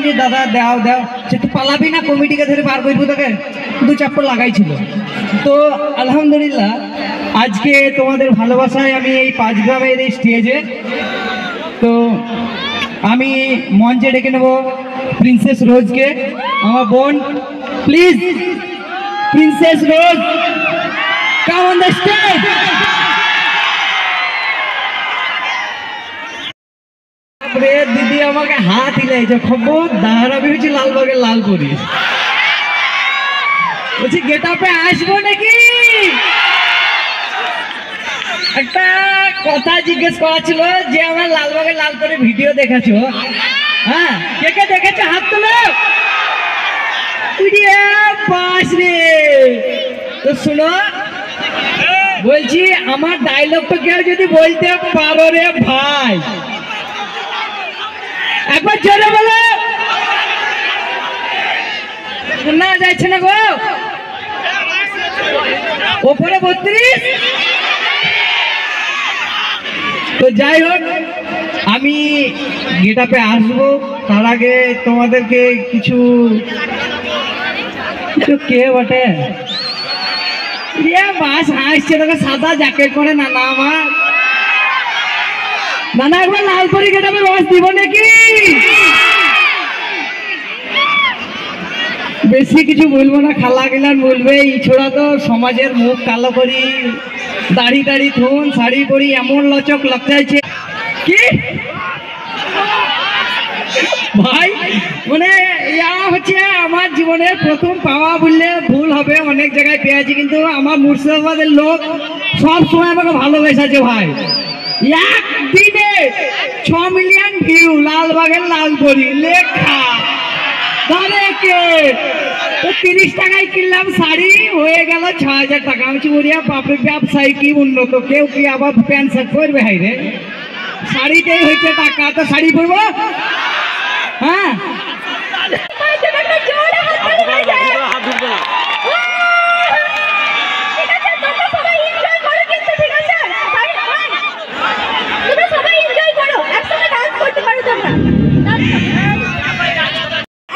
যে দাদা দাও দাও, সে তো পালাবি না, কমিটিকে ধরে পার করবো তোকে, দু চাপ্পর লাগাইছিল। তো আলহামদুলিল্লাহ আজকে তোমাদের ভালোবাসায় আমি এই 5 গ্রামের এই স্টেজে, তো আমি মঞ্চে ডেকে নেব প্রিন্সেস রোজকে, আমার বোন। Please princess Rose, come on the stage. দিদি আমাকে হাত হিলাইছে, খবরদার আমি হচ্ছে লালবাগের লাল করি, বলছি গেট আপে আসবো নাকি। একটা কথা জিজ্ঞেস করা ছিল যে আমার লালবাগের লাল করে ভিডিও দেখেছো, হ্যাঁ কে কে দেখেছো হাত তোলো। পাস রে, তো শুনো বলছি আমার ডায়লগটা কেউ যদি বলতে পারো রে ভাই, একবার জোরে বলো। শোনা যাচ্ছে না গো, ওপরে 32। তো যাই হোক আমি গেট আপে আসবো, তার আগে তোমাদেরকে কিছু কে বটে বাস আসছে, তোকে সাদা জ্যাকেট করে নানা আমার নানা, একবার লাল পরি গেট আপে বাস দিব নাকি। বেশি কিছু বলবো না, খালা গেলান বলবে এই ছোড়া তো সমাজের মুখ কালো করি, দাড়ি দাড়ি থুন শাড়ি পরি এমন লচক লচাইছে কি ভাই, মানে ইয়া হচ্ছে আমার জীবনের প্রথম পাওয়া বললে ভুল হবে, অনেক জায়গায় পেয়েছি, কিন্তু আমার মুর্শিদাবাদের লোক সব সময় আমাকে ভালোবেসেছে ভাই। একদিনে 6 মিলিয়ন ভিউ, লালবাগের লাল পরি লেখা, ধরে কে তো 30 টাকায় কিনলাম শাড়ি, হয়ে গেল 6000 টাকা। আমি বলিয়া বাপরে ব্যবসায়ী কি উন্নত, কেউ কি আবার প্যান্ট শার্ট পরবে হাই রে, শাড়িতেই হয়েছে টাকা, তো শাড়ি পরবো। হ্যাঁ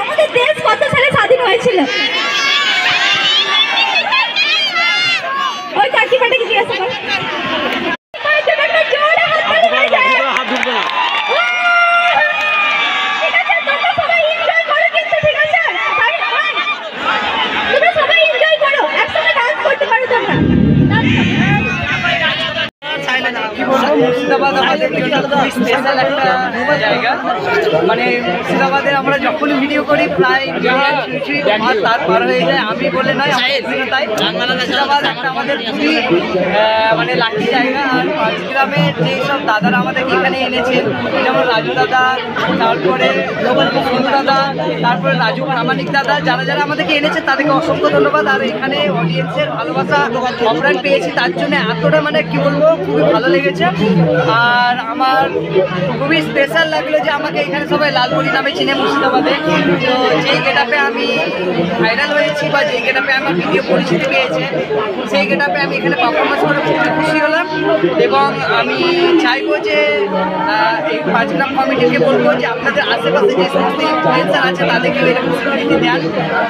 আমাদের দেশ কত সালে স্বাধীন হয়েছিল? ওই কাকিমাটাকে জিজ্ঞাসা করো। মুর্শিদাবাদ আমাদের খুবই স্পেশাল একটা জায়গা, মানে মুর্শিদাবাদে আমরা যখনই ভিডিও করি প্রায় তার পার হয়ে যায়, আমি বলে নয় তাই মুর্শিদাবাদ একটা আমাদের খুবই মানে লাকি জায়গা। আর 5 গ্রামের যেসব দাদারা আমাদেরকে এখানে এনেছেন, যেমন রাজু দাদা, তারপরে বন্ধু দাদা, তারপরে রাজু প্রামাণিক দাদা, যারা যারা আমাদেরকে এনেছেন তাদেরকে অসংখ্য ধন্যবাদ। আর এখানে অডিয়েন্সের ভালোবাসা অপরাণ পেয়েছি, তার জন্য এতটা মানে কি বলবো খুবই ভালো লেগেছে। আর আমার খুবই স্পেশাল লাগলো যে আমাকে এখানে সবাই লালপরি নামে চিনে মুর্শিদাবাদে। তো যেই গেটআপে আমি ভাইরাল হয়েছি বা যেই গেটআপে আমার ভিডিও পরিচিতি পেয়েছে, সেই গেটআপে আমি এখানে পারফরমেন্স করে খুবই খুশি হলাম। এবং আমি চাইবো যে এই 5 গ্রাম কমিটিকে বলবো যে আপনাদের আশেপাশে যে সমস্ত ইনফ্লুয়েন্সার আছে তাদেরকে এরকম স্বীকৃতি দেন,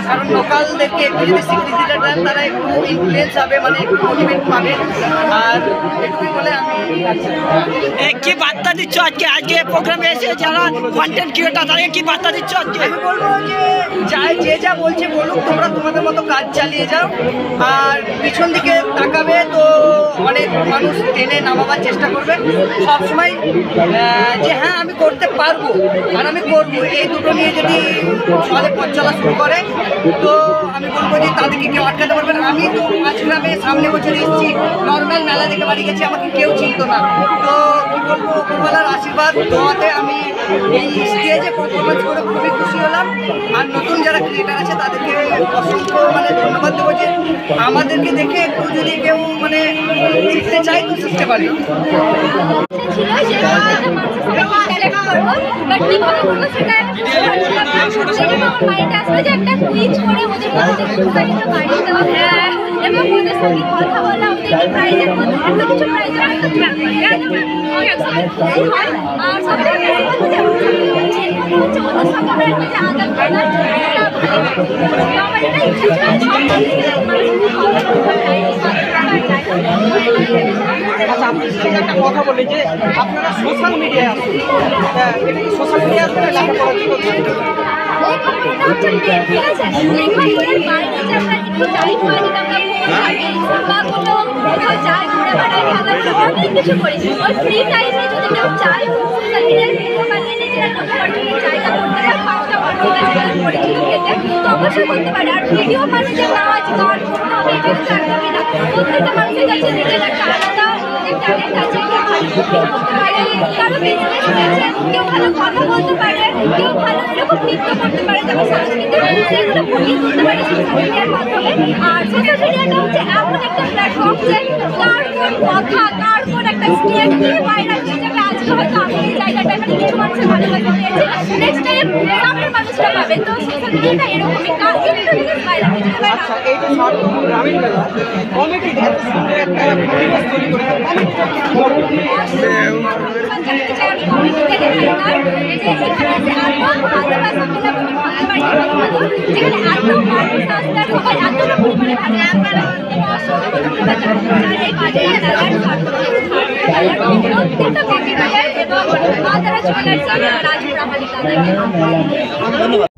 কারণ লোকালদেরকে একটু যদি স্বীকৃতিটা দেন তারা একটু ইনফ্লুয়েন্স হবে, মানে একটু মোটিভেট পাবে। আর এটুকুই বলে আমি কি বার্তা দিচ্ছ আজকে প্রোগ্রামে এসে যারা কন্টেন্ট ক্রিয়েটার তাদেরকে কি বার্তা দিচ্ছ আজকে? আমি বলবো যে যা বলছে বলুক, তোমরা তোমাদের মতো কাজ চালিয়ে যাও, আর পিছন দিকে তাকাবে তো অনেক মানুষ টেনে নামাবার চেষ্টা করবে। সবসময় যে হ্যাঁ আমি করতে পারবো আর আমি করবো, এই দুটো নিয়ে যদি সমাজে পথ চলা শুরু করে তো আমি বলবো যে তাদেরকে কেউ আটকাতে পারবে না। আমি তো 5 গ্রামে সামনে বছর এসেছি, নর্মাল মেলা দেখে বাড়ি গেছি, আমাকে কেউ চিনত না। তো কি বলবো, উপরওয়ালার আশীর্বাদ দোয়াতে আমি এই স্টেজে পারফরমেন্স করে খুবই খুশি হলাম। আর নতুন যারা ক্রিয়েটার আছে তাদেরকে অসংখ্য মানে ধন্যবাদ দেবো যে আমাদেরকে দেখে একটু যদি কেউ মানে শিখতে চায় তো শিখতে পারে। এবং ওদের সঙ্গে কথা বলা, ওদেরকে প্রাইজের মধ্যে এত কিছু প্রাইজ আর সবথেকে যে কোনো হচ্ছে ওদের সঙ্গে আমরা একটা যে আদান প্রদান সেটা ভালো লাগে। তো আমার এটা ইচ্ছা ছিল সব মানুষের আচ্ছা, আপনি ঠিক একটা কথা বললেন যে আপনারা সোশ্যাল মিডিয়ায় আসুন, এটা কি সোশ্যাল মিডিয়া আসলে লেখাপড়া কি করছেন? লেখাপড়াটা হচ্ছে মেন, ঠিক আছে? লেখাপড়ার বাইরে যে আমরা একটু টাইম পাই, যেটা আমরা ফোন থাকি বা কোনো কোথাও যাই ঘুরে বেড়াই, খেলাধুলা অনেক কিছু করি। ওই ফ্রি টাইমে যদি কেউ চায় সোশ্যাল মিডিয়ায় ভিডিও বানিয়ে নিজের একটা পরিচিত জায়গা করতে চায়, 5টা মানুষের কাছে পরিচিত খেতে, তো অবশ্যই করতে পারে। আর ভিডিও মানে যে না আছে গান করতে হবে এটা কিন্তু একদমই না। প্রত্যেকটা মানুষের কাছে নিজের একটা আলাদা যে ট্যালেন্ট আছে, কেউ ভালো কুকিং করতে পারে, কারো বিজনেস রয়েছে, কেউ ভালো কথা বলতে পারে, কেউ ভালো এরকম নৃত্য করতে পারে, তবে সাংস্কৃতিক সেগুলো ফুটিয়ে তুলতে পারে সোশ্যাল মিডিয়ার মাধ্যমে। আর সোশ্যাল মিডিয়াটা হচ্ছে এমন একটা প্ল্যাটফর্ম যে কার কোন কথা, কার কোন একটা স্টেপ নিয়ে ভাইরাল হয়ে যাবে। আজকে হয়তো আমি এই জায়গাটায় মানে কিছু মানুষের ভালোবাসা পেয়েছি, নেক্সট টাইম সামনের মানুষরা পাবে। তো সোশ্যাল মিডিয়াটা এরকমই কাজ একটু জিনিস ভাইরাল হয়ে যেতে পারে। আচ্ছা, এই যে সারপুর গ্রামীণ মেলা কমিটি এত সুন্দর একটা পরিবেশ তৈরি করেছে, কমিটিটা কি করবে? জানতে চাই আমি কমিটি থেকে ভাইরাল যে এখানে যে এত ভালোবাসা মেলা বলে ভালো বাড়ি প্রথমত, যেখানে এত মানুষ আসতে সবাই এতটা পরিমাণে ভালো অসংখ্য ধন্যবাদ জানাতে চাই এই বাজারে দাদার প্রত্যেকটা কমিটিকে এবং মা তারা জুয়েলার্স রাজপুর আমাদের দাদাকে।